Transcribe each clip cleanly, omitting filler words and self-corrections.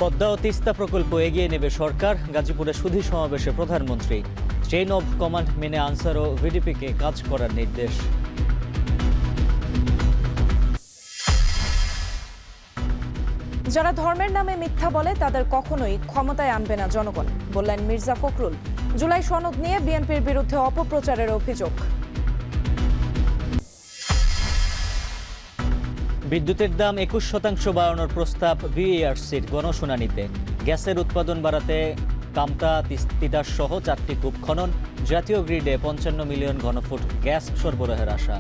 পদ্মা ও তিস্তা প্রকল্প এগিয়ে নেবে সরকার। গাজীপুরে সুধী সমাবেশে প্রধানমন্ত্রী। চেইন অব কমান্ড মেনে আনসার ও ভিডিপিকে কাজ করার নির্দেশ। যারা ধর্মের নামে মিথ্যা বলে তাদের কখনোই ক্ষমতায় আনবে না জনগণ, বললেন মির্জা ফখরুল। জুলাই সনদ নিয়ে বিএনপির বিরুদ্ধে অপপ্রচারের অভিযোগ। বিদ্যুতের দাম 21% বাড়ানোর প্রস্তাব বিএআরসির গণশুনানিতে। গ্যাসের উৎপাদন বাড়াতে কামতা, তিতাস সহ 4টি কূপ খনন। জাতীয় গ্রিডে 55 মিলিয়ন ঘনফুট গ্যাস সরবরাহের আশা।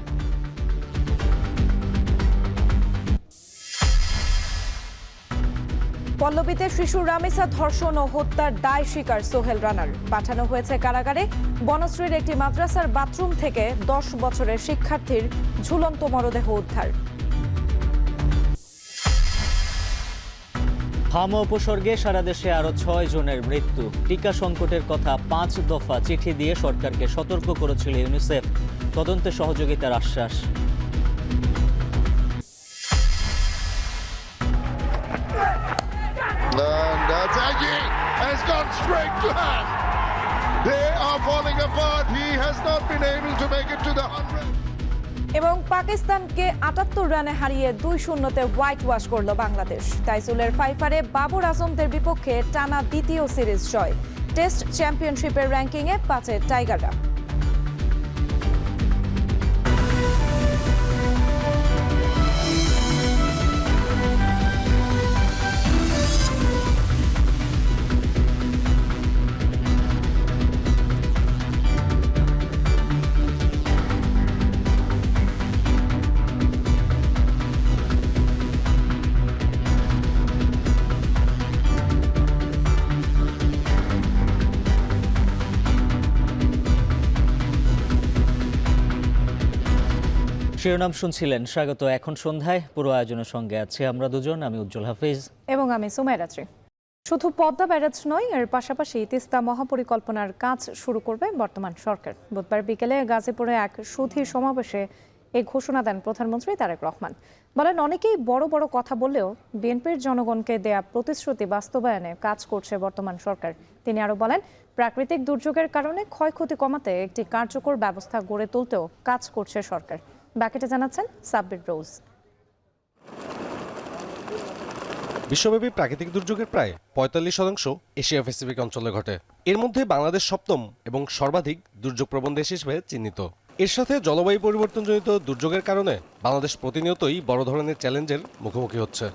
পল্লবীতে শিশু রামিসা ধর্ষণ ও হত্যার দায় স্বীকার সোহেল রানার। পাঠানো হয়েছে কারাগারে। বনশ্রীর একটি মাদ্রাসার বাথরুম থেকে 10 বছরের শিক্ষার্থীর ঝুলন্ত মরদেহ উদ্ধার। হামা উপসর্গে সারা দেশে আরো 6 জনের মৃত্যু। টিকা সংকটের কথা 5 দফা চিঠি দিয়ে সরকারকে সতর্ক করেছিল ইউনিসেফ। তদন্তে সহযোগিতার আশ্বাস। Zaghi has gone straight to hand. They are falling apart. He has not been able to make it to the 100. এবং পাকিস্তানকে 78 রানে হারিয়ে 2-0-তে হোয়াইট ওয়াশ করল বাংলাদেশ। তাইসুলের ফাইফারে বাবর আজমদের বিপক্ষে টানা দ্বিতীয় সিরিজ জয়। টেস্ট চ্যাম্পিয়নশিপের র্যাঙ্কিংয়ে 5-এ টাইগাররা। শিরোনাম শুনছিলেন। স্বাগত। এখন সন্ধ্যায় পুরো আয়োজনের সঙ্গে আছে আমরা দুজন, আমি উজ্জ্বল হাফিজ এবং আমি সুমাইরাত্রি। শুধু পদ্মা ব্যারাজ নয়, এর পাশাপাশি তিস্তা মহাপরিকল্পনার কাজ শুরু করবে বর্তমান সরকার। বুধবার বিকেলে গাজীপুরে এক সুধী সমাবেশে এই ঘোষণা দেন প্রধানমন্ত্রী তারেক রহমান। বলেন, অনেকেই বড় বড় কথা বললেও বিএনপির জনগণকে দেয়া প্রতিশ্রুতি বাস্তবায়নে কাজ করছে বর্তমান সরকার। তিনি আরো বলেন, প্রাকৃতিক দুর্যোগের কারণে ক্ষয়ক্ষতি কমাতে একটি কার্যকর ব্যবস্থা গড়ে তুলতেও কাজ করছে সরকার। বাকিটা জানাচ্ছেন সাব্বির রোজ। বিশ্বব্যাপী প্রাকৃতিক দুর্যোগের প্রায় 45% এশিয়া প্যাসিফিক অঞ্চলে ঘটে। এর মধ্যে বাংলাদেশ সপ্তম এবং সর্বাধিক দুর্যোগপ্রবণ দেশ হিসেবে চিহ্নিত। এর সাথে জলবায়ু পরিবর্তনজনিত দুর্যোগের কারণে বাংলাদেশ প্রতিনিয়তই বড় ধরনের চ্যালেঞ্জের মুখোমুখি হচ্ছে।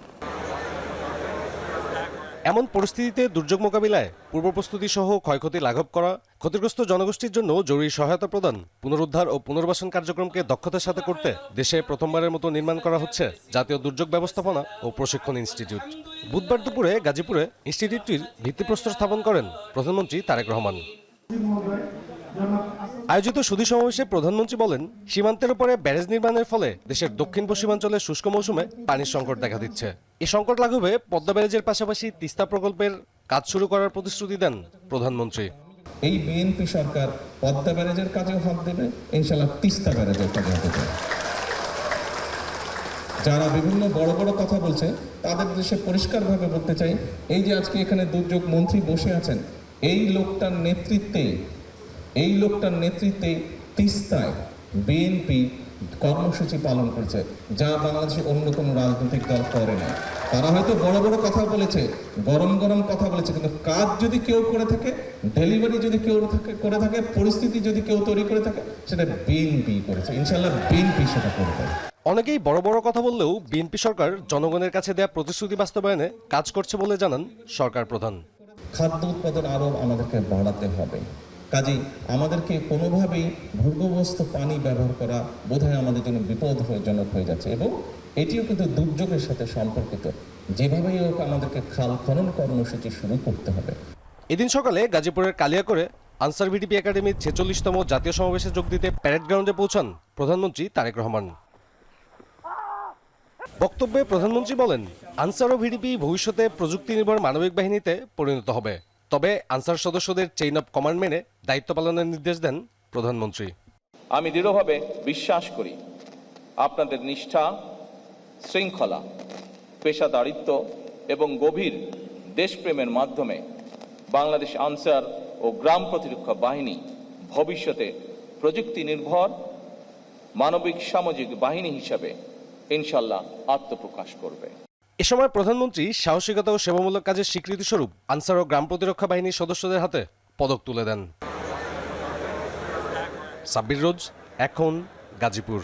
এমন পরিস্থিতিতে দুর্যোগ মোকাবিলায় পূর্ব প্রস্তুতি সহ ক্ষয়ক্ষতি লাঘব করা, ক্ষতিগ্রস্ত জনগোষ্ঠীর জন্য জরুরি সহায়তা প্রদান, পুনরুদ্ধার ও পুনর্বাসন কার্যক্রমকে দক্ষতার সাথে করতে দেশে প্রথমবারের মতো নির্মাণ করা হচ্ছে জাতীয় দুর্যোগ ব্যবস্থাপনা ও প্রশিক্ষণ ইনস্টিটিউট। বুধবার দুপুরে গাজীপুরে ইনস্টিটিউটটির ভিত্তিপ্রস্তর স্থাপন করেন প্রধানমন্ত্রী তারেক রহমান। আয়োজিত সুধী সমাবেশে প্রধানমন্ত্রী বলেন, সীমান্তের উপরে ব্যারেজ নির্মাণের ফলে দেশের দক্ষিণ পশ্চিমাঞ্চলের শুষ্ক মৌসুমে পানির সংকট দেখা দিচ্ছে। এই সংকট লাঘবে পদ্মা ব্যারেজের পাশাপাশি তিস্তা প্রকল্পের কাজ শুরু করার প্রতিশ্রুতি দেন প্রধানমন্ত্রী। এই বিএনপি সরকার পদ্মা ব্যারেজের কাজেও হাত দেবে, ইনশাআল্লাহ তিস্তা ব্যারেজের কাজে হাত দেবে। যারা বিভিন্ন বড় বড় কথা বলছে তাদের দেশে পরিষ্কারভাবে বলতে চাই, এই যে আজকে এখানে দুর্যোগ মন্ত্রী বসে আছেন, এই লোকটার নেতৃত্বে তিস্তায় বিএনপি কর্মসূচি পালন করেছে, যা বাংলাদেশে অন্য কোনো রাজনৈতিক দল করে না। তারা হয়তো বড় বড় কথা বলেছে, গরম গরম কথা বলেছে, কিন্তু কাজ যদি কেউ করে থাকে, ডেলিভারি যদি কেউ করে থাকে, পরিস্থিতি যদি কেউ তৈরি করে থাকে, সেটা বিএনপি করেছে। ইনশাআল্লাহ বিএনপি সেটা করবে। অনেকেই বড় বড় কথা বললেও বিএনপি সরকার জনগণের কাছে দেয়া প্রতিশ্রুতি বাস্তবায়নে কাজ করছে বলে জানান সরকার প্রধান। খাদ্য উৎপাদন আরও আমাদেরকে বাড়াতে হবে। কাজেই আমাদেরকে কোনোভাবেই ভূগর্ভস্থ পানি ব্যবহার করা বোধহয় আমাদের জন্য বিপদজনক হয়ে যাচ্ছে, এবং এটিও কিন্তু দুর্যোগের সাথে সম্পর্কিত। যেভাবেই হোক আমাদেরকে খাল খনন কর্মসূচি শুরু করতে হবে। এদিন সকালে গাজীপুরের কালিয়াকৈরে আনসার ভিডিপি একাডেমির 46তম জাতীয় সমাবেশে যোগ দিতে প্যারেড গ্রাউন্ডে পৌঁছান প্রধানমন্ত্রী তারেক রহমান। বক্তব্যে প্রধানমন্ত্রী বলেন, আনসার ও ভিডিপি ভবিষ্যতে প্রযুক্তি নির্ভর মানবিক বাহিনীতে পরিণত হবে। তবে আনসার সদস্যদের চেইন অব কমান্ড মেনে দায়িত্ব পালনের নির্দেশ দেন প্রধানমন্ত্রী। আমি দৃঢ়ভাবে বিশ্বাস করি আপনাদের নিষ্ঠা, শৃঙ্খলা, পেশাদারিত্ব এবং গভীর দেশপ্রেমের মাধ্যমে বাংলাদেশ আনসার ও গ্রাম প্রতিরক্ষা বাহিনী ভবিষ্যতে প্রযুক্তি নির্ভর মানবিক সামাজিক বাহিনী হিসাবে ইনশাল্লাহ আত্মপ্রকাশ করবে। এ সময় প্রধানমন্ত্রী সাহসিকতা ও সেবামূলক কাজের স্বীকৃতি স্বরূপ আনসার ও গ্রাম প্রতিরক্ষা বাহিনীর সদস্যদের হাতে পদক তুলে দেন। সাব্বির রোজ, এখন গাজীপুর।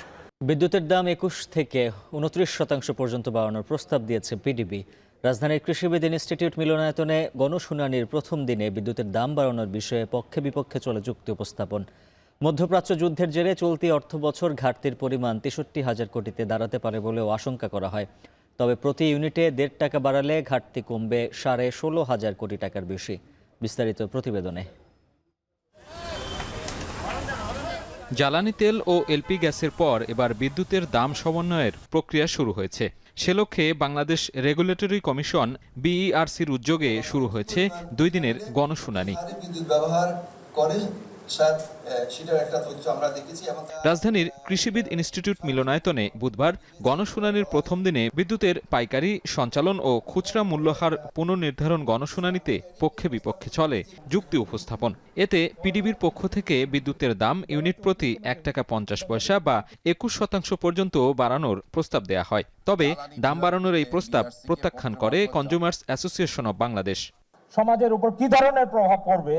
বিদ্যুতের দাম 21 থেকে 29% পর্যন্ত বাড়ানোর প্রস্তাব দিয়েছে পিডিবি। রাজধানীর কৃষিবিদ ইনস্টিটিউট মিলনায়তনে গণশুনানির প্রথম দিনে বিদ্যুতের দাম বাড়ানোর বিষয়ে পক্ষে বিপক্ষে চলে যুক্তি উপস্থাপন। মধ্যপ্রাচ্য যুদ্ধের জেরে চলতি অর্থবছর ঘাটতির পরিমাণ 63,000 কোটিতে দাঁড়াতে পারে বলেও আশঙ্কা করা হয়। তবে প্রতি ইউনিটে 1.5 টাকা বাড়ালে ঘাটতি কমবে 16,500 কোটি টাকার বেশি। বিস্তারিত প্রতিবেদনে। জ্বালানি তেল ও এলপি গ্যাসের পর এবার বিদ্যুতের দাম সমন্বয়ের প্রক্রিয়া শুরু হয়েছে। সে লক্ষ্যে বাংলাদেশ রেগুলেটরি কমিশন বিইআরসির উদ্যোগে শুরু হয়েছে 2 দিনের গণশুনানি। বিদ্যুৎ ব্যবহার করে সেটার একটা তথ্য আমরা দেখেছি। রাজধানীর কৃষিবিদ ইনস্টিটিউট মিলনায়তনে বুধবার গণশুনানির প্রথম দিনে বিদ্যুতের পাইকারি, সঞ্চালন ও খুচরা মূল্যহার পুনর্নির্ধারণ গণশুনানিতে পক্ষে বিপক্ষে চলে যুক্তি উপস্থাপন। এতে পিডিবির পক্ষ থেকে বিদ্যুতের দাম ইউনিট প্রতি 1 টাকা 50 পয়সা বা 21% পর্যন্ত বাড়ানোর প্রস্তাব দেয়া হয়। তবে দাম বাড়ানোর এই প্রস্তাব প্রত্যাখ্যান করে কনজিউমার্স অ্যাসোসিয়েশন অব বাংলাদেশ। সমাজের উপর কি ধরনের প্রভাব পড়বে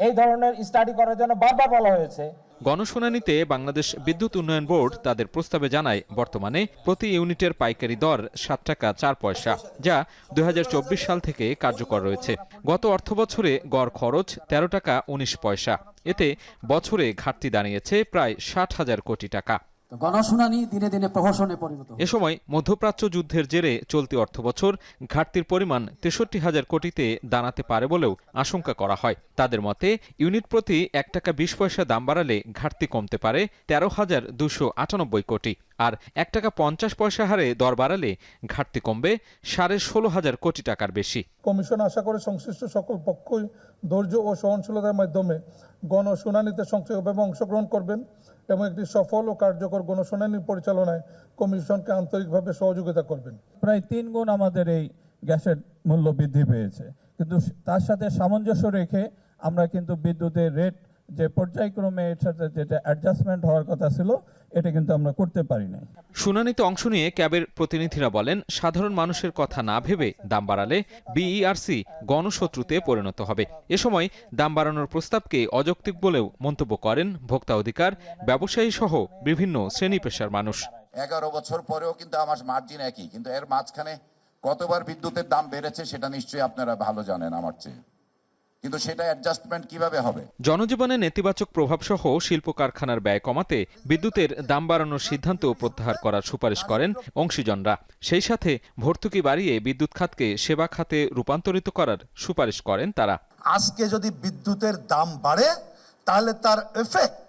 এই ধরনের স্টাডি করার জন্য বারবার বলা হয়েছে। গণশুনানিতে বাংলাদেশ বিদ্যুৎ উন্নয়ন বোর্ড তাদের প্রস্তাবে জানায়, বর্তমানে প্রতি ইউনিটের পাইকারি দর 7 টাকা 4 পয়সা, যা 2024 সাল থেকে কার্যকর রয়েছে। গত অর্থবছরে গড় খরচ 13 টাকা 19 পয়সা। এতে বছরে ঘাটতি দাঁড়িয়েছে প্রায় 60,000 কোটি টাকা। গণশুনানি দিনে দিনে প্রহসনে পরিণত। এ সময় মধ্যপ্রাচ্য যুদ্ধের জেরে চলতি অর্থবছর ঘাটতির পরিমাণ 63,000 কোটিতে দাঁড়াতে পারে বলেও আশঙ্কা করা হয়। তাদের মতে ইউনিট প্রতি 1 টাকা 20 পয়সা দাম বাড়ালে ঘাটতি কমতে পারে 13,298 কোটি, আর 1 টাকা 50 পয়সা হারে দর বাড়ালে ঘাটতি কমবে 16,500 কোটি টাকার বেশি। কমিশন আশা করে সংশ্লিষ্ট সকল পক্ষই ধৈর্য ও সহনশীলতার মাধ্যমে গণশুনানিতে সক্রিয়ভাবে অংশগ্রহণ করবেন এবং একটি সফল ও কার্যকর গণশুনানি পরিচালনায় কমিশনকে আন্তরিকভাবে সহযোগিতা করবেন। প্রায় 3 গুণ আমাদের এই গ্যাসের মূল্য বৃদ্ধি পেয়েছে, কিন্তু তার সাথে সামঞ্জস্য রেখে আমরা কিন্তু বিদ্যুতের রেট যে পর্যায়ক্রমে এর সাথে যেটা অ্যাডজাস্টমেন্ট হওয়ার কথা ছিল এটা কিন্তু আমরা করতে পারি নাই। শুনানিতে অংশ নিয়ে ক্যাবের প্রতিনিধিরা বলেন, সাধারণ মানুষের কথা না ভেবে দাম বাড়ালে বিইআরসি গণশত্রুতে পরিণত হবে। এ সময় দাম বাড়ানোর প্রস্তাবকে অযৌক্তিক বলেও মন্তব্য করেন ভোক্তা অধিকার, ব্যবসায়ী সহ বিভিন্ন শ্রেণী পেশার মানুষ। 11 বছর পরেও কিন্তু আমার মার্জিন একই, কিন্তু এর মাঝখানে কতবার বিদ্যুতের দাম বেড়েছে সেটা নিশ্চয়ই আপনারা ভালো জানেন আমার চেয়ে, কিন্তু সেটা অ্যাডজাস্টমেন্ট কিভাবে হবে? জনজীবনে নেতিবাচক প্রভাব সহ শিল্প কারখানার ব্যয় কমাতে বিদ্যুতের দাম বাড়ানোর সিদ্ধান্ত প্রত্যাহার করার সুপারিশ করেন অংশীজনরা। সেই সাথে ভর্তুকি বাড়িয়ে বিদ্যুৎ খাতকে সেবা খাতে রূপান্তরিত করার সুপারিশ করেন তারা। আজকে যদি বিদ্যুতের দাম বাড়ে তাহলে তার এফেক্ট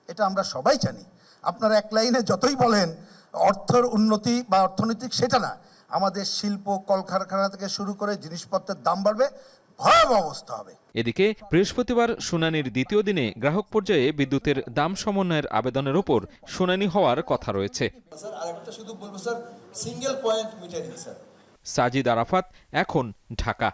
এটা আমরা সবাই জানি। আপনারা এক লাইনে যতই বলেন অর্থের উন্নতি বা অর্থনৈতিক, সেটা না, আমাদের শিল্প কলকারখানা থেকে শুরু করে জিনিসপত্রের দাম বাড়বে, ভয়াবহ অবস্থা হবে। এদিকে বৃহস্পতিবার শুনানির দ্বিতীয় দিনে গ্রাহক পর্যায়ে বিদ্যুতের দাম সমন্বয়ের আবেদনের ওপর শুনানি হওয়ার কথা রয়েছে। সাজিদ আরাফাত, এখন ঢাকা।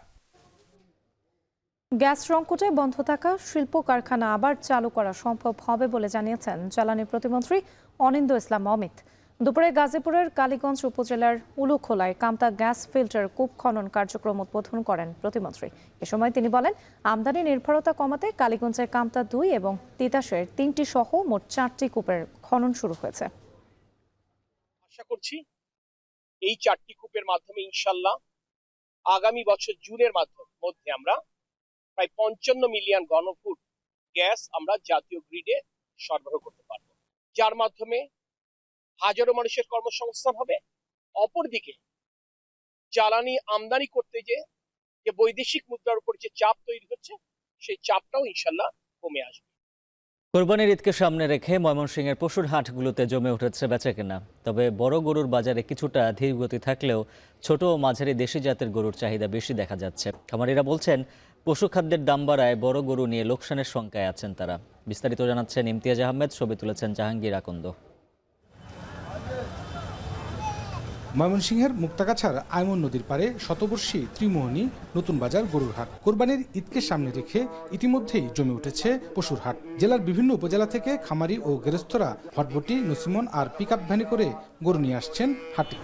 গ্যাস সংকটে বন্ধ থাকা শিল্প কারখানা আবার চালু করা সম্ভব হবে বলে জানিয়েছেন জ্বালানি প্রতিমন্ত্রী অনিন্দ ইসলাম অমিত। দুপুরে গাজীপুরের কালীগঞ্জ উপজেলার উলুখোলায় কামতা গ্যাস ফিল্টার কূপ খনন কার্যক্রম উদ্বোধন করেন প্রতিমন্ত্রী। এ সময় তিনি বলেন, আমদানি নির্ভরতা কমাতে কালীগঞ্জের কামতা 2 এবং তিতাসের 3টি সহ মোট 4টি কূপের খনন শুরু হয়েছে। আশা করছি এই 4টি কূপের মাধ্যমে ইনশাল্লাহ আগামী বছর জুনের মধ্যে আমরা প্রায় 55 মিলিয়ন ঘনফুট গ্যাস আমরা জাতীয় গ্রিডে সরবরাহ করতে পারব, যার মাধ্যমে হাজারো মানুষের কর্মসংস্থান হবে। অপরদিকে জ্বালানি আমদানি করতে যে বৈদেশিক মুদ্রার উপর যে চাপ তৈরি হচ্ছে সেই চাপটাও ইনশাল্লাহ কমে আসবে। কোরবানির ঈদকে সামনে রেখে ময়মনসিংহের পশুর হাটগুলোতে জমে উঠেছে বেচাকেনা। তবে বড় গরুর বাজারে কিছুটা ধীর গতি থাকলেও ছোট ও মাঝারি দেশি জাতের গরুর চাহিদা বেশি দেখা যাচ্ছে। খামারিরা বলছেন, পশু খাদ্যের দাম বাড়ায় বড় গরু নিয়ে লোকসানের শঙ্কায় আছেন তারা। বিস্তারিত জানাচ্ছেন ইমতিয়াজ আহমেদ, ছবি তুলেছেন জাহাঙ্গীর আকন্দ। ময়মনসিংহের মুক্তাগাছার আইমন নদীর পারে শতবর্ষী ত্রিমোহনী নতুন বাজার গরুর হাট। কোরবানির ঈদকে সামনে রেখে ইতিমধ্যেই জমে উঠেছে পশুর হাট। জেলার বিভিন্ন উপজেলা থেকে খামারি ও গেরস্থরা ভটভটি, নসিমন আর পিকআপ ভ্যানে করে গরু নিয়ে আসছেন হাটে।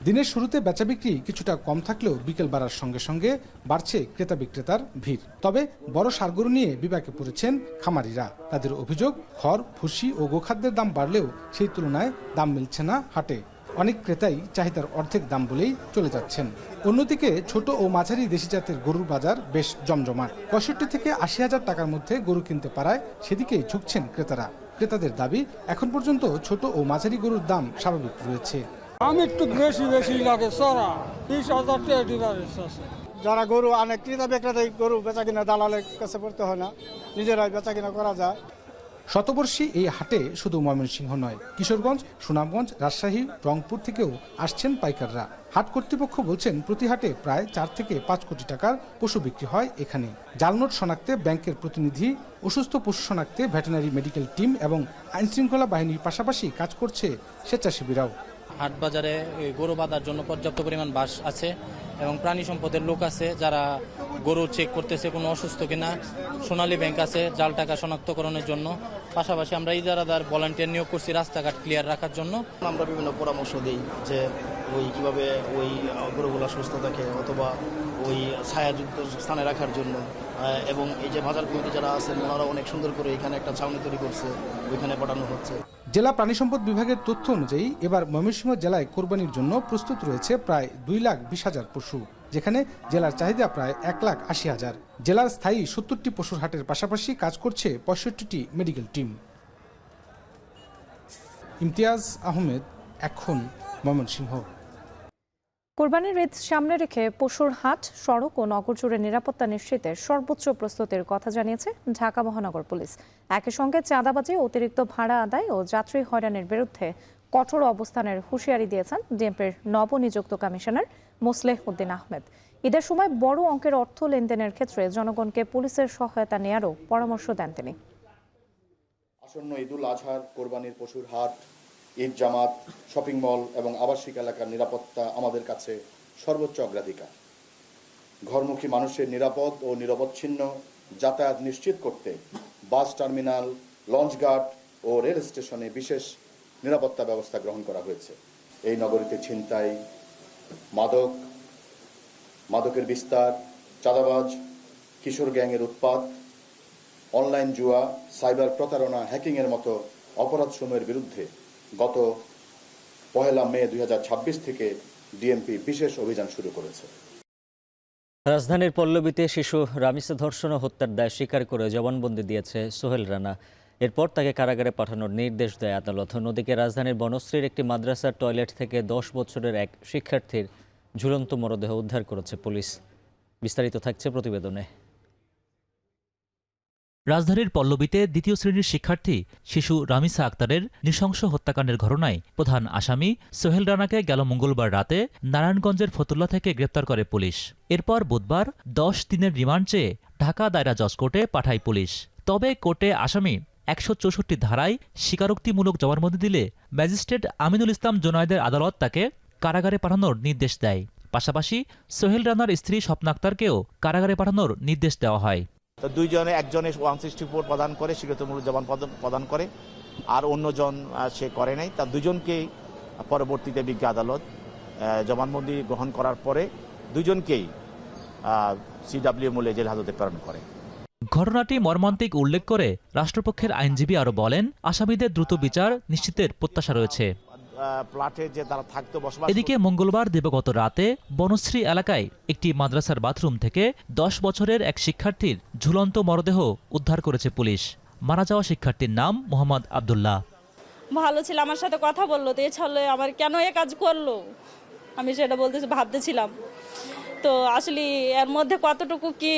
দিনের শুরুতে বেচাবিক্রি কিছুটা কম থাকলেও বিকেল বাড়ার সঙ্গে সঙ্গে বাড়ছে ক্রেতা বিক্রেতার ভিড়। তবে বড় ষাঁড়গরু নিয়ে বিপাকে পড়েছেন খামারিরা। তাদের অভিযোগ, খড়, ভুসি ও গোখাদ্যের দাম বাড়লেও সেই তুলনায় দাম মিলছে না হাটে। অনেক ক্রেতাই চাহিদার অর্ধেক দাম বলেই চলে যাচ্ছেন। অন্যদিকে ছোট ও মাঝারি দেশি জাতের গরুর বাজার বেশ জমজমাট। 65 থেকে 80 হাজার টাকার মধ্যে গরু কিনতে পারায় সেদিকেই ঝুঁকছেন ক্রেতারা। ক্রেতাদের দাবি, এখন পর্যন্ত ছোট ও মাঝারি গরুর দাম স্বাভাবিক রয়েছে। আমি একটু বেশি লাগে সরা 20,000 টাকা ডিফারেন্স আছে। যারা গরু আনে ক্রেতা বিক্রেতা গরু বেচা কিনা দালালের কাছে পড়তে হয় না, নিজেরাই বেচা কিনা করা যায়। শতবর্ষী এই হাটে শুধু ময়মনসিংহ নয়, কিশোরগঞ্জ, সুনামগঞ্জ, রাজশাহী, রংপুর থেকেও আসছেন পাইকাররা। হাট কর্তৃপক্ষ বলছেন প্রতি হাটে প্রায় 4 থেকে 5 কোটি টাকার পশু বিক্রি হয় এখানে। জালনোট শনাক্তে ব্যাংকের প্রতিনিধি, অসুস্থ পশু শনাক্তে ভেটেরিনারি মেডিকেল টিম এবং আইনশৃঙ্খলা বাহিনীর পাশাপাশি কাজ করছে স্বেচ্ছাসেবীরাও। হাট বাজারে গরু বাঁধার জন্য পর্যাপ্ত পরিমাণ বাস আছে এবং প্রাণী সম্পদের লোক আছে যারা গরু চেক করতেছে কোনো অসুস্থ কিনা। সোনালী ব্যাংক আছে জাল টাকা শনাক্তকরণের জন্য। পাশাপাশি আমরা ইজারাদার ভলান্টিয়ার নিয়োগ করছি রাস্তাঘাট ক্লিয়ার রাখার জন্য। আমরা বিভিন্ন পরামর্শ দিই যে কিভাবে গরুগুলো সুস্থ থাকে অথবা ছায়াযুক্ত স্থানে রাখার জন্য। এবং এই যে বাজার কমিটি যারা আছেন ওনারা অনেক সুন্দর করে এখানে একটা ছাউনি তৈরি করছে, ওইখানে পাঠানো হচ্ছে। জেলা প্রাণী সম্পদ বিভাগের তথ্য অনুযায়ী এবার ময়মনসিংহ জেলায় কোরবানির জন্য প্রস্তুত রয়েছে প্রায় 2,20,000 পশু, যেখানে জেলার চাহিদা প্রায় 1,80,000। জেলার স্থায়ী 70টি পশুর হাটের পাশাপাশি কাজ করছে 65টি মেডিকেল টিম। ইমতিয়াজ আহমেদ, এখন, ময়মনসিংহ। কোরবানির ঈদ সামনে রেখে পশুর হাট, সড়ক ও নগর জুড়ে নিরাপত্তা নিশ্চিতে সর্বোচ্চ প্রস্তুতির কথা জানিয়েছে ঢাকা মহানগর পুলিশ। একই সঙ্গে চাঁদাবাজি, অতিরিক্ত ভাড়া আদায় ও যাত্রী হয়রানির বিরুদ্ধে কঠোর অবস্থানের হুঁশিয়ারি দিয়েছেন ডিএমপির নবনিযুক্ত কমিশনার মোসলেহ উদ্দিন আহমেদ। ঈদের সময় বড় অঙ্কের অর্থ লেনদেনের ক্ষেত্রে জনগণকে পুলিশের সহায়তা নেওয়ারও পরামর্শ দেন তিনি। আসন্ন ঈদুল আজহার কোরবানির পশুর হাট, ঈদ জামাত, শপিং মল এবং আবাসিক এলাকার নিরাপত্তা আমাদের কাছে সর্বোচ্চ অগ্রাধিকার। ঘরমুখী মানুষের নিরাপদ ও নিরবচ্ছিন্ন যাতায়াত নিশ্চিত করতে বাস টার্মিনাল, লঞ্চঘাট ও রেল স্টেশনে বিশেষ নিরাপত্তা ব্যবস্থা গ্রহণ করা হয়েছে। এই নগরীতে ছিনতাই, মাদকের বিস্তার, চাঁদাবাজ, কিশোর গ্যাংয়ের উৎপাত, অনলাইন জুয়া, সাইবার প্রতারণা, হ্যাকিংয়ের মতো অপরাধসমূহের বিরুদ্ধে গত 1 মে 2026 থেকে ডিএমপি বিশেষ অভিযান শুরু করেছে। রাজধানীর পল্লবীতে শিশু রামিসা ধর্ষণ ও হত্যার দায় স্বীকার করে জবানবন্দি দিয়েছে সোহেল রানা। এরপর তাকে কারাগারে পাঠানোর নির্দেশ দেয় আদালত। অন্যদিকে রাজধানীর বনশ্রীর একটি মাদ্রাসার টয়লেট থেকে 10 বছরের এক শিক্ষার্থীর ঝুলন্ত মরদেহ উদ্ধার করেছে পুলিশ। বিস্তারিত থাকছে প্রতিবেদনে। রাজধানীর পল্লবীতে 2য় শ্রেণীর শিক্ষার্থী শিশু রামিসা আক্তারের নৃশংস হত্যাকাণ্ডের ঘটনায় প্রধান আসামি সোহেল রানাকে গেল মঙ্গলবার রাতে নারায়ণগঞ্জের ফতুল্লা থেকে গ্রেপ্তার করে পুলিশ। এরপর বুধবার 10 দিনের রিমান্ড চেয়ে ঢাকা দায়রা জজ কোর্টে পাঠায় পুলিশ। তবে কোর্টে আসামি 164 ধারায় স্বীকারোক্তিমূলক জবানবন্দি দিলে ম্যাজিস্ট্রেট আমিনুল ইসলাম জোনায়েদের আদালত তাকে কারাগারে পাঠানোর নির্দেশ দেয়। পাশাপাশি সোহেল রানার স্ত্রী স্বপ্না আক্তারকেও কারাগারে পাঠানোর নির্দেশ দেওয়া হয়। দুইজনে, একজনে 164 প্রদান করে, স্বীকৃতিমূলক জবান প্রদান করে, আর অন্যজন সে করে নাই। তার দুজনকেই পরবর্তীতে বিজ্ঞ আদালত জবানবন্দি গ্রহণ করার পরে দুজনকেই সিডব্লিউ মূলে জেল হাজতে প্রেরণ করে। ঘটনাটি মর্মান্তিক উল্লেখ করে রাষ্ট্রপক্ষের আইনজীবী আরও বলেন, আসামিদের দ্রুত বিচার নিশ্চিতের প্রত্যাশা রয়েছে। এদিকে মঙ্গলবার দিবাগত রাতে বনশ্রী এলাকায় একটি মাদ্রাসার বাথরুম থেকে 10 বছরের এক শিক্ষার্থীর ঝুলন্ত মরদেহ উদ্ধার করেছে পুলিশ। মারা যাওয়া শিক্ষার্থীর নাম মোহাম্মদ আব্দুল্লাহ। ভালো ছিল, আমার সাথে কথা বললো, তো এছাড়া আমার কেন এ কাজ করলো আমি সেটা ভাবতেছিলাম। তো আসলে এর মধ্যে কতটুকু কি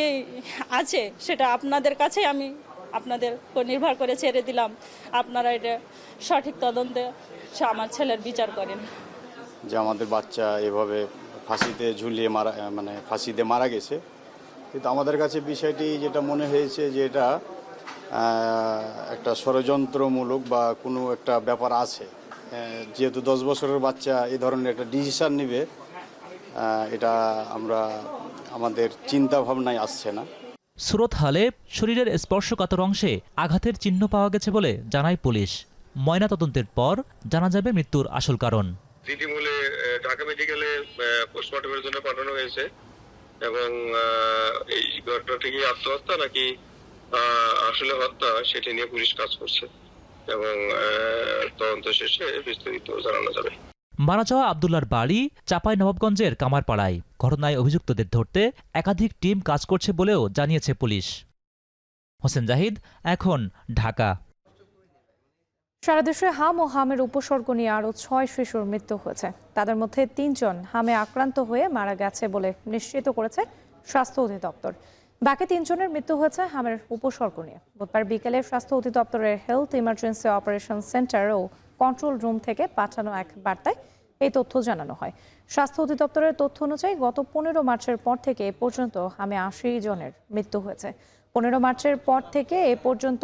আছে সেটা আপনাদের কাছে আমি আপনাদের উপর নির্ভর করে ছেড়ে দিলাম। আপনারা এটা সঠিক তদন্তে আমার ছেলের বিচার করেন। যে আমাদের বাচ্চা এভাবে ফাঁসিতে ঝুলিয়ে ফাঁসিতে মারা গেছে, কিন্তু আমাদের কাছে বিষয়টি যেটা মনে হয়েছে যে এটা একটা ষড়যন্ত্রমূলক বা কোনো একটা ব্যাপার আছে, যেহেতু 10 বছরের বাচ্চা এই ধরনের একটা ডিসিশন নেবে, এটা আমাদের চিন্তা ভাবনায় আসছে না। সুরত হালে শরীরের স্পর্শকাতর অংশে আঘাতের চিহ্ন পাওয়া গেছে বলে জানায় পুলিশ। ময়নাতদন্তের পর জানা যাবে মৃত্যুর আসল কারণ। তৃতীমূলে ঢাকা মেডিকেলে পোস্টমর্টমের জন্য পাঠানো হয়েছে এবং এই ঘটনাটি কি আত্মহত্যা নাকি আসলে হত্যা সেটি নিয়ে পুলিশ কাজ করছে এবং তদন্ত শেষে বিস্তারিত জানানো যাবে। মারা যাওয়া আব্দুল্লাহর বাড়ি চাঁপাইনবাবগঞ্জের কামারপাড়ায়। ঘটনায় অভিযুক্তদের ধরতে একাধিক টিম কাজ করছে বলেও জানিয়েছে পুলিশ। হোসেন জাহিদ, এখন, ঢাকা। সারা দেশে হাম ও হামের উপসর্গ নিয়ে আরও 6 শিশুর মৃত্যু হয়েছে। তাদের মধ্যে 3 জন হামে আক্রান্ত হয়ে মারা গেছে বলে নিশ্চিত করেছে স্বাস্থ্য অধিদপ্তর। বাকি 3 জনের মৃত্যু হয়েছে হামের উপসর্গ নিয়ে। বুধবার বিকেলে স্বাস্থ্য অধিদপ্তরের হেলথ ইমার্জেন্সি অপারেশন সেন্টার ও কন্ট্রোল রুম থেকে পাঠানো এক বার্তায় এই তথ্য জানানো হয়। স্বাস্থ্য অধিদপ্তরের তথ্য অনুযায়ী গত 15 মার্চের পর থেকে এ পর্যন্ত হামে 80 জনের মৃত্যু হয়েছে। 15 মার্চের পর থেকে এ পর্যন্ত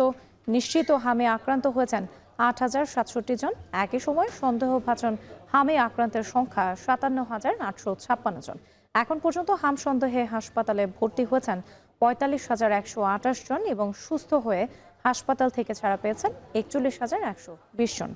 নিশ্চিত হামে আক্রান্ত হয়েছেন 8,067 জন। একই সময় সন্দেহভাজন হামে আক্রান্তের সংখ্যা 57,856 জন। এখন পর্যন্ত হাম সন্দেহে হাসপাতালে ভর্তি হয়েছেন 45,128 জন এবং সুস্থ হয়ে হাসপাতাল থেকে ছাড়া পেয়েছেন 41,120 জন।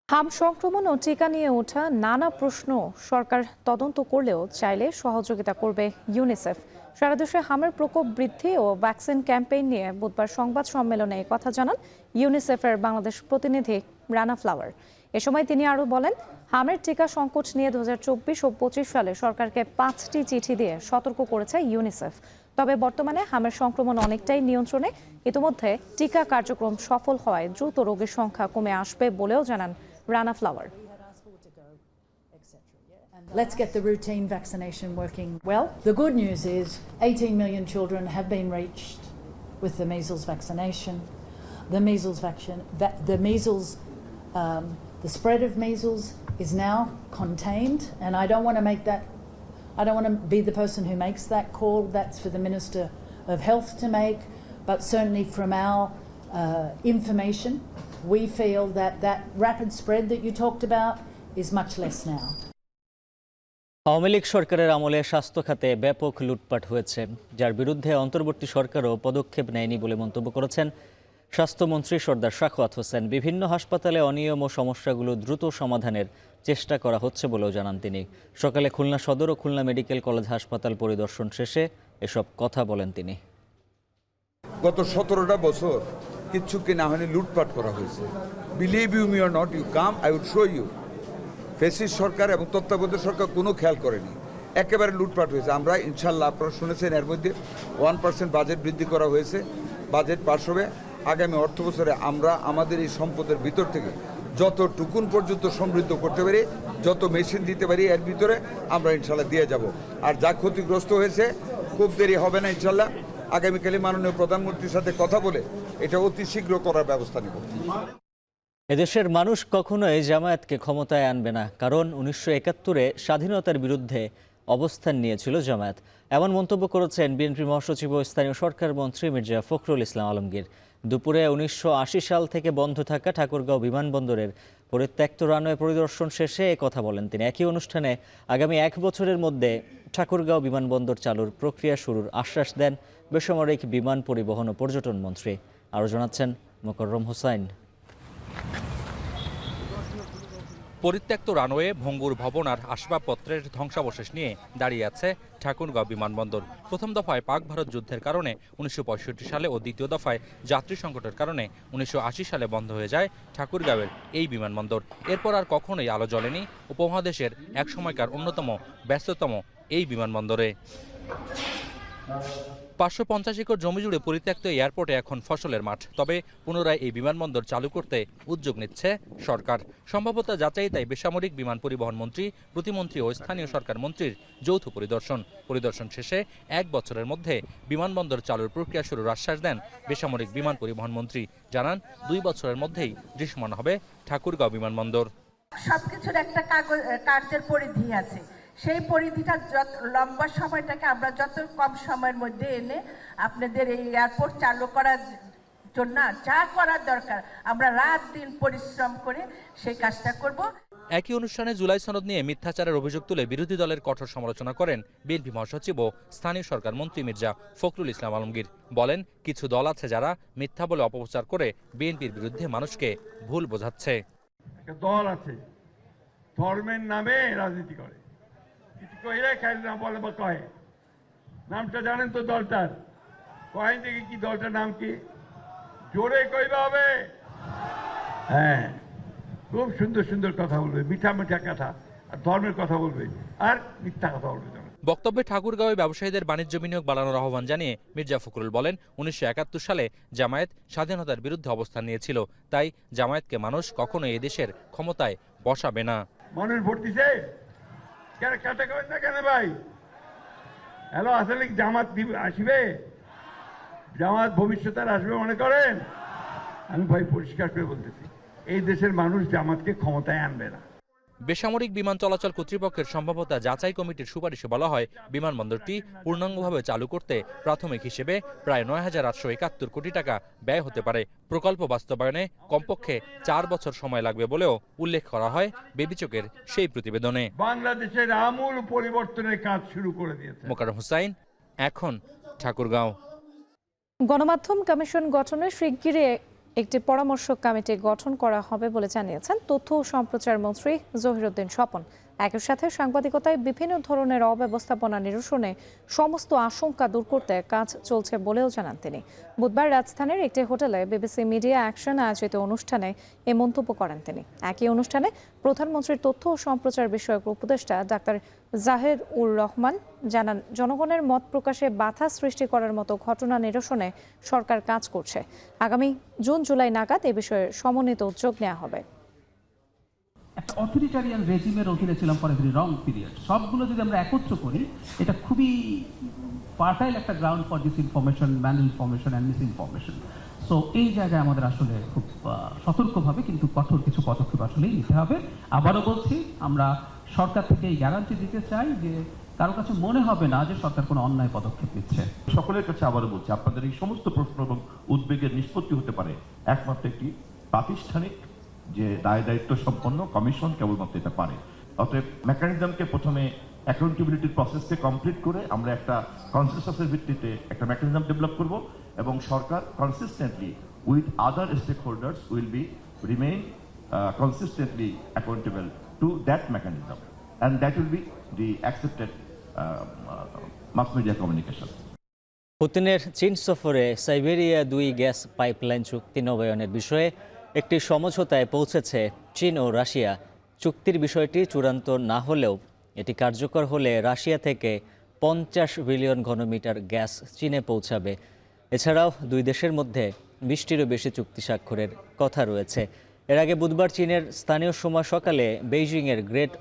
হাম সংক্রমণ ও টিকা নিয়ে ওঠা নানা প্রশ্ন সরকার তদন্ত করলেও চাইলে সহযোগিতা করবে ইউনিসেফ। সারা দেশে হামের প্রকোপ বৃদ্ধি ও ভ্যাকসিন ক্যাম্পেইন নিয়ে বুধবার সংবাদ সম্মেলনে এই কথা জানান ইউনিসেফের বাংলাদেশ প্রতিনিধি রানা ফ্লাওয়ার। এ সময় তিনি আরও বলেন, হামের টিকা সংকট নিয়ে 2024 ও 25 সালে সরকারকে 5টি চিঠি দিয়ে সতর্ক করেছে ইউনিসেফ। তবে বর্তমানে হামের সংক্রমণ অনেকটাই নিয়ন্ত্রণে। ইতিমধ্যে টিকা কার্যক্রম সফল হওয়ায় দ্রুত রোগীর সংখ্যা কমে আসবে বলেও জানান Rana Flower. Let's get the routine vaccination working well. The good news is 18 million children have been reached with the measles vaccination. The spread of measles is now contained, and I don't want to be the person who makes that call. That's for the Minister of Health to make, but certainly from our information, we feel that rapid spread that you talked about is much less now. Awami League সরকারের আমলে স্বাস্থ্য খাতে ব্যাপক লুটপাট হয়েছে, যার বিরুদ্ধে অন্তর্বর্তী সরকারও পদক্ষেপ নেয়নি বলে মন্তব্য করেছেন স্বাস্থ্যমন্ত্রী সর্দার সাখাওয়াত হোসেন। বিভিন্ন হাসপাতালে অনিয়ম ও সমস্যাগুলো দ্রুত সমাধানের চেষ্টা করা হচ্ছে বলেও জানান তিনি। সকালে খুলনা সদর ও খুলনা মেডিকেল কলেজ হাসপাতাল পরিদর্শন শেষে এসব কথা বলেন তিনি। গত 17টা বছর কিচ্ছু কি না হলে লুটপাট করা হয়েছে। Believe you me or not, you come, I would show you. Fascist সরকার এবং তত্ত্বাবধায়ক সরকার কোনো খেয়াল করেনি, একেবারে লুটপাট হয়েছে। আমরা ইনশাল্লাহ, আপনারা শুনেছেন এর মধ্যে 1% বাজেট বৃদ্ধি করা হয়েছে, বাজেট পাস হবে। আগামী অর্থ বছরে আমরা আমাদের এই সম্পদের ভিতর থেকে যতটুকুন পর্যন্ত সমৃদ্ধ করতে পারি, যত মেশিন দিতে পারি, এর ভিতরে আমরা ইনশাল্লাহ দিয়ে যাব। আর যা ক্ষতিগ্রস্ত হয়েছে খুব দেরি হবে না ইনশাল্লাহ। আগামীকালে মাননীয় প্রধানমন্ত্রীর সাথে কথা বলে এটা অতি শীঘ্র করার ব্যবস্থা নেব। এদেশের মানুষ কখনোই জামায়াতকে ক্ষমতায় আনবে না, কারণ 1971-এ স্বাধীনতার বিরুদ্ধে অবস্থান নিয়েছিল জামায়াত। এমন মন্তব্য করেছেন বিএনপি মহাসচিব ও স্থানীয় সরকার মন্ত্রী মির্জা ফখরুল ইসলাম আলমগীর। দুপুরে 1980 সাল থেকে বন্ধ থাকা ঠাকুরগাঁও বিমানবন্দরের পরিত্যক্ত রানওয়ে পরিদর্শন শেষে কথা বলেন তিনি। একই অনুষ্ঠানে আগামী 1 বছরের মধ্যে ঠাকুরগাঁও বিমানবন্দর চালুর প্রক্রিয়া শুরুর আশ্বাস দেন বেসামরিক বিমান পরিবহন ও পর্যটন মন্ত্রী। আরও জানাচ্ছেন মোকাররম হোসাইন। পরিত্যক্ত রানওয়ে, ভঙ্গুর ভবন আর আসবাবপত্রের ধ্বংসাবশেষ নিয়ে দাঁড়িয়ে আছে ঠাকুরগাঁও বিমানবন্দর। প্রথম দফায় পাক ভারত যুদ্ধের কারণে 1965 সালে ও দ্বিতীয় দফায় যাত্রী সংকটের কারণে 1980 সালে বন্ধ হয়ে যায় ঠাকুরগাঁওয়ের এই বিমানবন্দর। এরপর আর কখনোই আলো জ্বলেনি উপমহাদেশের এক সময়কার অন্যতম ব্যস্ততম এই বিমানবন্দরে। 550 একর জমি জুড়ে পরিত্যক্ত এয়ারপোর্টে এখন ফসলের মাঠ। তবে পুনরায় এই বিমানবন্দর চালু করতে উদ্যোগ নিচ্ছে সরকার। সম্ভাব্যত যাচাই তাই বেসামরিক বিমান পরিবহন মন্ত্রী, প্রতিমন্ত্রী ও স্থানীয় সরকার মন্ত্রীর যৌথ পরিদর্শন শেষে 1 বছরের মধ্যে বিমানবন্দর চালুর প্রক্রিয়া শুরুর আশ্বাস দেন বেসামরিক বিমান পরিবহন মন্ত্রী। জানান 2 বছরের মধ্যেই দৃশ্যমান হবে ঠাকুরগাঁও বিমানবন্দর। সবকিছুর একটা কার্যের পরিধি আছে, সেই পরিধিটা লম্বা সময়টাকে আমরা যত কম সময়ের মধ্যে এনে আপনাদের এই এয়ারপোর্ট চালু করার জন্য যা করার দরকার আমরা রাত দিন পরিশ্রম করে সেই কাজটা করব। একই অনুষ্ঠানে জুলাই সনদ নিয়ে মিথ্যাচারের অভিযোগ তুলে বিরোধী দলের কঠোর সমালোচনা করেন বিএনপি মহাসচিব ও স্থানীয় সরকার মন্ত্রী মির্জা ফখরুল ইসলাম আলমগীর। বলেন, কিছু দল আছে যারা মিথ্যা বলে অপপ্রচার করে বিএনপির বিরুদ্ধে মানুষকে ভুল বোঝাচ্ছে। দল আছে ধর্মের নামে রাজনীতি করে, কিছু কইলে খাই না বলে বা কয় নামটা জানেন তো দলটার, কয়েন থেকে কি দলটার নাম কি জোরে কইবা হবে। হ্যাঁ, খুব সুন্দর সুন্দর কথা বলবে, মিঠা মিঠা কথা, আর ধর্মের কথা বলবে আর মিথ্যা কথা বলবে। বক্তব্যে ঠাকুরগাঁওয়ে ব্যবসায়ীদের বাণিজ্য বিনিয়োগ বাড়ানোর আহ্বান জানিয়ে মির্জা ফখরুল বলেন, 1971 সালে জামায়াত স্বাধীনতার বিরুদ্ধে অবস্থান নিয়েছিল, তাই জামায়াতকে মানুষ কখনো এই দেশের ক্ষমতায় বসাবে না। মানুষ ভোট দিছে কেন কাটা করেন না কেন ভাই? হ্যালো, আসলে জামাত আসবে, জামাত ভবিষ্যতে আসবে মনে করেন? আমি ভাই পরিষ্কার করে বলতেছি, এই দেশের মানুষ জামাতকে ক্ষমতায় আনবে না। বেসামরিক বিমান চলাচল কর্তৃপক্ষের সম্ভাব্যতা যাচাই কমিটির সুপারিশে বলা হয়, বিমানবন্দরটি পূর্ণাঙ্গভাবে চালু করতে প্রাথমিক হিসেবে প্রায় ৯,৮৭১ কোটি টাকা ব্যয় হতে পারে। প্রকল্প বাস্তবায়নে কমপক্ষে 4 বছর সময় লাগবে বলেও উল্লেখ করা হয় বেবিচকের সেই প্রতিবেদনে। বাংলাদেশের আমূল পরিবর্তনের কাজ শুরু করে দিয়েছে। মোকাররম হোসাইন, এখন ঠাকুরগাঁও। গণমাধ্যম কমিশন গঠনে শিগগিরই একটি পরামর্শ কমিটি গঠন করা হবে বলে জানিয়েছেন তথ্য ও সম্প্রচার মন্ত্রী জহিরুদ্দিন স্বপন। একই সাথে সাংবাদিকতায় বিভিন্ন ধরনের অব্যবস্থাপনা নিরসনে সমস্ত আশঙ্কা দূর করতে কাজ চলছে বলেও জানান তিনি। বুধবার রাজধানীর একটি হোটেলে বিবিসি মিডিয়া অ্যাকশন আয়োজিত অনুষ্ঠানে এ মন্তব্য করেন তিনি। একই অনুষ্ঠানে প্রধানমন্ত্রীর তথ্য ও সম্প্রচার বিষয়ক উপদেষ্টা ডাক্তার জাহের উর রহমান জানান, জনগণের মত প্রকাশে বাধা সৃষ্টি করার মতো ঘটনা নিরসনে সরকার কাজ করছে। আগামী জুন-জুলাই নাগাদ এ বিষয়ে সমন্বিত উদ্যোগ নেওয়া হবে। একটা অথরিটারিয়ান রেজিমের অধীনে ছিলাম for a very long period. সবগুলো যদি আমরা একত্র করি, এটা খুবই ফার্টাইল একটা ground for disinformation, malinformation and misinformation. So এই জায়গায় আমাদের আসলে খুব সতর্কভাবে কিন্তু কঠোর কিছু পদক্ষেপ আসলেই নিতে হবে। আবারও বলছি, আমরা সরকার থেকে এই গ্যারান্টি দিতে চাই যে কারো কাছে মনে হবে না যে সরকার কোনো অন্যায় পদক্ষেপ নিচ্ছে। সকলের কাছে আবারও বলছি, আপনাদের এই সমস্ত প্রশ্ন এবং উদ্বেগের নিষ্পত্তি হতে পারে একমাত্র একটি প্রাতিষ্ঠানিক যে দায় দায়িত্ব সম্পন্ন কমিশন কেবলমাত্র এটা পারে। অতএব মেকানিজমকে প্রথমে অ্যাকাউন্টেবিলিটির প্রসেসকে কমপ্লিট করে আমরা একটা কনসেনসাসের ভিত্তিতে একটা মেকানিজম ডেভেলপ করব এবং সরকার consistently with other stakeholders will be remain consistently accountable to that mechanism and that will be the accepted mass media communication. পুতিনের চীন সফরে সাইবেরিয়া 2 গ্যাস পাইপলাইন চুক্তি নবায়নের বিষয়ে একটি সমঝোতায় পৌঁছেছে চীন ও রাশিয়া। চুক্তির বিষয়টি চূড়ান্ত না হলেও এটি কার্যকর হলে রাশিয়া থেকে 50 বিলিয়ন ঘনমিটার গ্যাস চীনে পৌঁছাবে। এছাড়াও দুই দেশের মধ্যে 20টিরও বেশি চুক্তি স্বাক্ষরের কথা রয়েছে। এর আগে বুধবার চীনের স্থানীয় সময় সকালে বেইজিংয়ের গ্রেট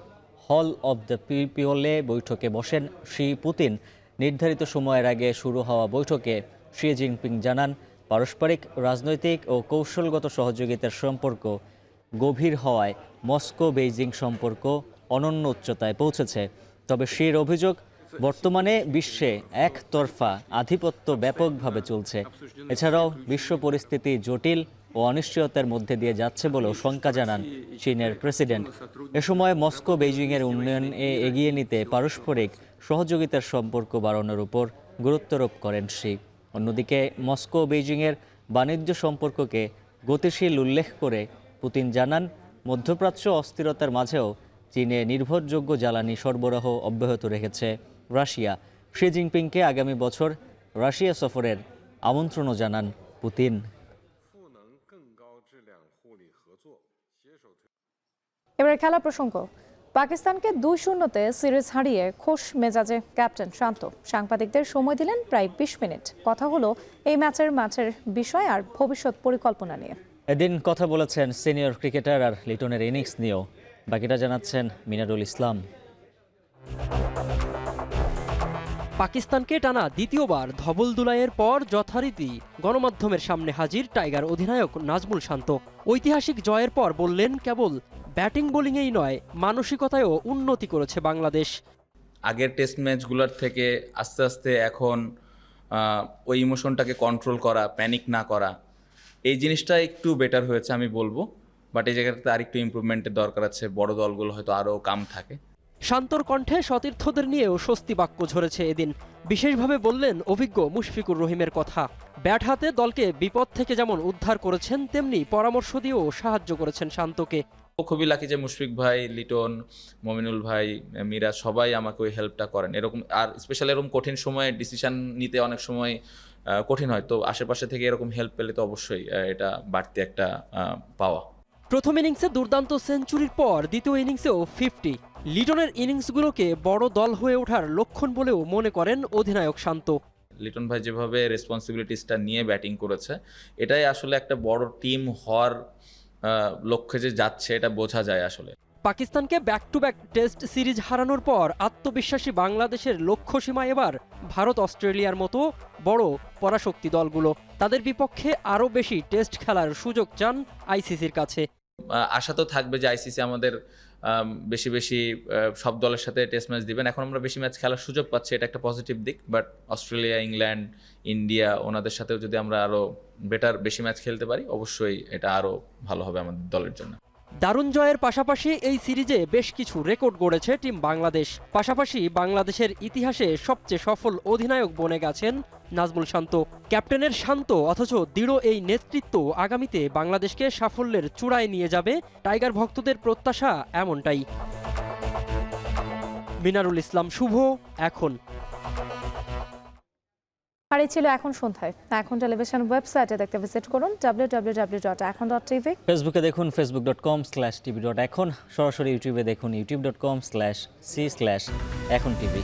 হল অব দ্য পিপলে বৈঠকে বসেন শি পুতিন। নির্ধারিত সময়ের আগে শুরু হওয়া বৈঠকে শি জিনপিং জানান, পারস্পরিক রাজনৈতিক ও কৌশলগত সহযোগিতার সম্পর্ক গভীর হওয়ায় মস্কো বেইজিং সম্পর্ক অনন্য উচ্চতায় পৌঁছেছে। তবে শির অভিযোগ, বর্তমানে বিশ্বে একতরফা আধিপত্য ব্যাপকভাবে চলছে। এছাড়াও বিশ্ব পরিস্থিতি জটিল ও অনিশ্চয়তার মধ্যে দিয়ে যাচ্ছে বলেও শঙ্কা জানান চীনের প্রেসিডেন্ট। এ সময় মস্কো বেইজিংয়ের উন্নয়নে এগিয়ে নিতে পারস্পরিক সহযোগিতার সম্পর্ক বাড়ানোর উপর গুরুত্বারোপ করেন শি। অন্যদিকে মস্কো বেইজিংয়ের বাণিজ্য সম্পর্ককে গতিশীল উল্লেখ করে পুতিন জানান, মধ্যপ্রাচ্য অস্থিরতার মাঝেও চীনে নির্ভরযোগ্য জ্বালানি সরবরাহ অব্যাহত রেখেছে রাশিয়া। শি জিনপিংকে আগামী বছর রাশিয়া সফরের আমন্ত্রণও জানান পুতিন। এবার খেলা প্রসঙ্গ। পাকিস্তানকে 2-0-তে সিরিজ হারিয়ে খোশ মেজাজে ক্যাপ্টেন শান্ত। সাংবাদিকদের সময় দিলেন প্রায় 20 মিনিট। কথা হলো এই ম্যাচের বিষয় আর ভবিষ্যৎ পরিকল্পনা নিয়ে। এদিন কথা বলেছেন সিনিয়র ক্রিকেটার আর লিটনের ইনিংস নিয়েও। বাকিটা জানাচ্ছেন মিনারুল ইসলাম। পাকিস্তানকে টানা দ্বিতীয়বার ধবল দুলাইয়ের পর যথারীতি গণমাধ্যমের সামনে হাজির টাইগার অধিনায়ক নাজমুল শান্ত। ঐতিহাসিক জয়ের পর বললেন, কেবল ব্যাটিং বোলিংয়েই নয় মানসিকতায়ও উন্নতি করেছে বাংলাদেশ। আগের টেস্ট ম্যাচগুলোর থেকে আস্তে আস্তে এখন ওই ইমোশনটাকে কন্ট্রোল করা, প্যানিক না করা, এই জিনিসটা একটু বেটার হয়েছে আমি বলবো। বাট এই জায়গাটাতে আরেকটু ইমপ্রুভমেন্টের দরকার আছে। বড় দলগুলো হয়তো আরও কাম থাকে। শান্তর কণ্ঠে সতীর্থদের নিয়েও স্বস্তি বাক্য ঝরেছে এদিন। বিশেষভাবে বললেন অভিজ্ঞ মুশফিকুর রহিমের কথা। ব্যাট হাতে দলকে বিপদ থেকে যেমন উদ্ধার করেছেন, তেমনি পরামর্শ দিয়েও সাহায্য করেছেন শান্তকে। খুবই লাকি যে মুশফিক ভাই, লিটন, মমিনুল ভাই, মিরাজ সবাই আমাকে ওই হেল্পটা করেন। এরকম আর স্পেশালি এরকম কঠিন সময়ে ডিসিশন নিতে অনেক সময় কঠিন হয়, তো আশেপাশে থেকে এরকম হেল্প পেলে তো অবশ্যই এটা বাড়তি একটা পাওয়া। প্রথম ইনিংসে দুর্দান্ত সেঞ্চুরির পর দ্বিতীয় ইনিংসেও 50। লিটনের ইনিংসগুলোকে বড় দল হয়ে ওঠার লক্ষণ বলেও মনে করেন অধিনায়ক শান্ত। লিটন ভাই যেভাবে রেসপন্সিবিলিটিসটা নিয়ে ব্যাটিং করেছে, এটাই আসলে একটা বড় টিম হওয়ার লক্ষ্যে যে যাচ্ছে এটা বোঝা যায় আসলে। পাকিস্তানকে back to back test series হারানোর পর আত্মবিশ্বাসী বাংলাদেশের লক্ষ্যসীমা এবার ভারত, অস্ট্রেলিয়ার মতো বড় পরাশক্তি দলগুলো। তাদের বিপক্ষে আরও বেশি টেস্ট খেলার সুযোগ চান আইসিসির কাছে। আশা তো থাকবে যে আইসিসি আমাদের বেশি বেশি সব দলের সাথে টেস্ট ম্যাচ দিবেন। এখন আমরা বেশি ম্যাচ খেলার সুযোগ পাচ্ছি, এটা একটা পজিটিভ দিক। বাট অস্ট্রেলিয়া, ইংল্যান্ড, ইন্ডিয়া ওনাদের সাথেও যদি আমরা আরও বেশি ম্যাচ খেলতে পারি, অবশ্যই এটা আরও ভালো হবে আমাদের দলের জন্য। দারুণ জয়ের পাশাপাশি এই সিরিজে বেশ কিছু রেকর্ড গড়েছে টিম বাংলাদেশ। পাশাপাশি বাংলাদেশের ইতিহাসে সবচেয়ে সফল অধিনায়ক বনে গেছেন নাজমুল শান্ত। ক্যাপ্টেনের শান্ত অথচ দৃঢ় এই নেতৃত্ব আগামীতে বাংলাদেশকে সাফল্যের চূড়ায় নিয়ে যাবে, টাইগার ভক্তদের প্রত্যাশা এমনটাই। মিনারুল ইসলাম শুভ, এখন। আর এই ছিল এখন সন্ধ্যায়। এখন টেলিভিশন ওয়েবসাইটে দেখতে ভিজিট করুন www.ekon.tv। ফেসবুকে দেখুন facebook.com/tv.ekon। সরাসরি ইউটিউবে দেখুন youtube.com/c/ekontv।